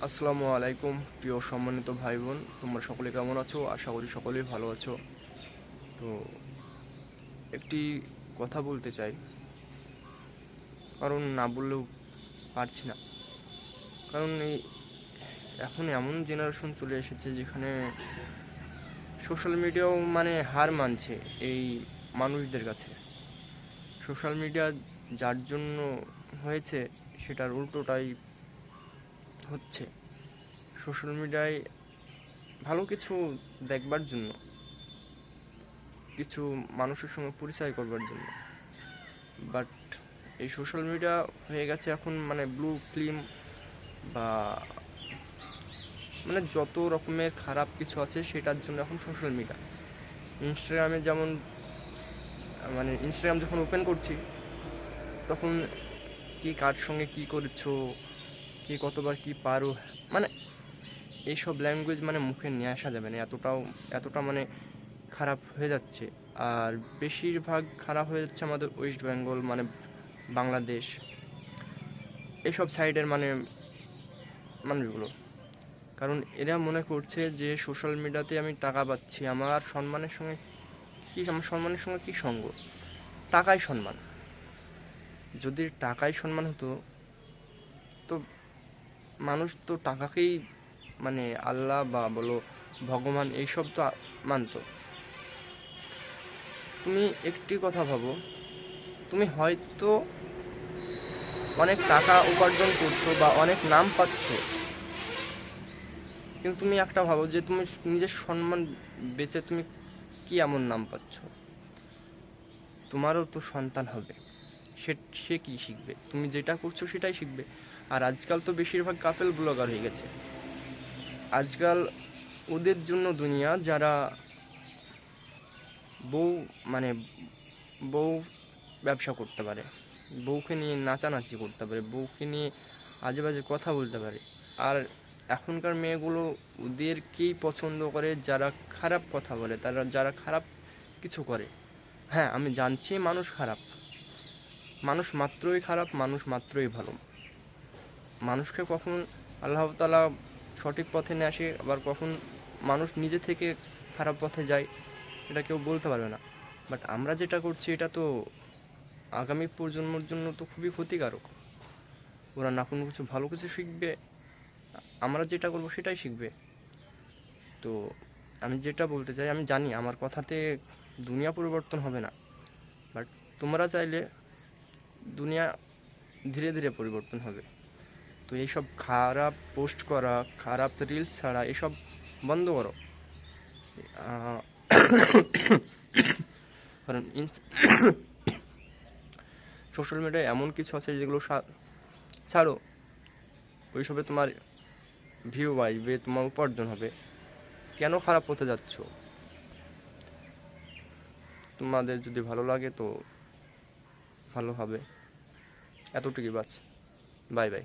আসসালামু আলাইকুম প্রিয় সম্মানিত ভাই বোন, তোমরা সকলে কেমন আছো? আশা করি সকলেই ভালো আছো। তো একটি কথা বলতে চাই, কারণ না বললেও পারছি না। কারণ এখন এমন জেনারেশন চলে এসেছে যেখানে সোশ্যাল মিডিয়াও হার মানছে এই মানুষদের কাছে। সোশ্যাল মিডিয়া যার জন্য হয়েছে সেটার উল্টোটাই হচ্ছে। সোশ্যাল মিডিয়ায় ভালো কিছু দেখবার জন্য, কিছু মানুষের সঙ্গে পরিচয় করবার জন্য, বাট এই সোশ্যাল মিডিয়া হয়ে গেছে এখন ব্লু ফিল্ম বা যত রকমের খারাপ কিছু আছে সেটার জন্য এখন সোশ্যাল মিডিয়া। ইনস্টাগ্রামে যেমন ইনস্টাগ্রাম যখন ওপেন করছি তখন কি কার সঙ্গে কি করেছো, কি কতবার কি পারো, মানে এইসব ল্যাঙ্গুয়েজ মুখে নিয়ে আসা যাবে না, এতটা খারাপ হয়ে যাচ্ছে। আর বেশিরভাগ খারাপ হয়ে যাচ্ছে আমাদের ওয়েস্ট বেঙ্গল, বাংলাদেশ, এইসব সাইডের মানুষগুলো। কারণ এরা মনে করছে যে সোশ্যাল মিডিয়াতে আমি টাকা পাচ্ছি, আমার সম্মানের সঙ্গে কী সঙ্গ? টাকাই সম্মান। যদি টাকাই সম্মান হতো তো মানুষ তো টাকাকেই আল্লাহ বা বলো ভগবান এইসব তো মানত। তুমি একটি কথা ভাবো, তুমি হয়তো অনেক টাকা উপার্জন করছো বা অনেক নাম পাচ্ছ, কিন্তু তুমি একটা ভাবো যে তুমি নিজের সম্মান বেচে তুমি কি এমন নাম পাচ্ছ? তোমারও তো সন্তান হবে, সে কি শিখবে? তুমি যেটা করছো সেটাই শিখবে। আর আজকাল তো বেশিরভাগ কাপেল ব্লগার হয়ে গেছে। আজকাল ওদের জন্য দুনিয়া, যারা বউ মানে বউ ব্যবসা করতে পারে, বউকে নিয়ে নাচানাচি করতে পারে, বউকে নিয়ে আজে বাজে কথা বলতে পারে। আর এখনকার মেয়েগুলো ওদেরকেই পছন্দ করে যারা খারাপ কথা বলে, যারা খারাপ কিছু করে। হ্যাঁ, আমি জানছি মানুষ খারাপ, মানুষ মাত্রই খারাপ, মানুষ মাত্রই ভালো। মানুষকে কখন আল্লাহ তাআলা সঠিক পথে নিয়ে আসে, আবার কখন মানুষ নিজে থেকে খারাপ পথে যায়, এটা কেউ বলতে পারবে না। বাট আমরা যেটা করছি এটা তো আগামী প্রজন্মের জন্য তো খুবই ক্ষতিকারক। ওরা না কোনো কিছু ভালো কিছু শিখবে, আমরা যেটা করবো সেটাই শিখবে। তো আমি যেটা বলতে চাই, আমি জানি আমার কথাতে দুনিয়া পরিবর্তন হবে না, বাট তোমরা চাইলে দুনিয়া ধীরে ধীরে পরিবর্তন হবে। তো এইসব খারাপ পোস্ট করা, খারাপ রিলস ছাড়া এসব বন্ধ করো। কারণ সোশ্যাল মিডিয়ায় এমন কিছু আছে যেগুলো ছাড়ো, ওইসবে তোমার ভিউ আসবে, তোমার উপার্জন হবে। কেন খারাপ পথে যাচ্ছ? তোমাদের যদি ভালো লাগে তো ভালো হবে, এতটুকুই বাস। Bye bye.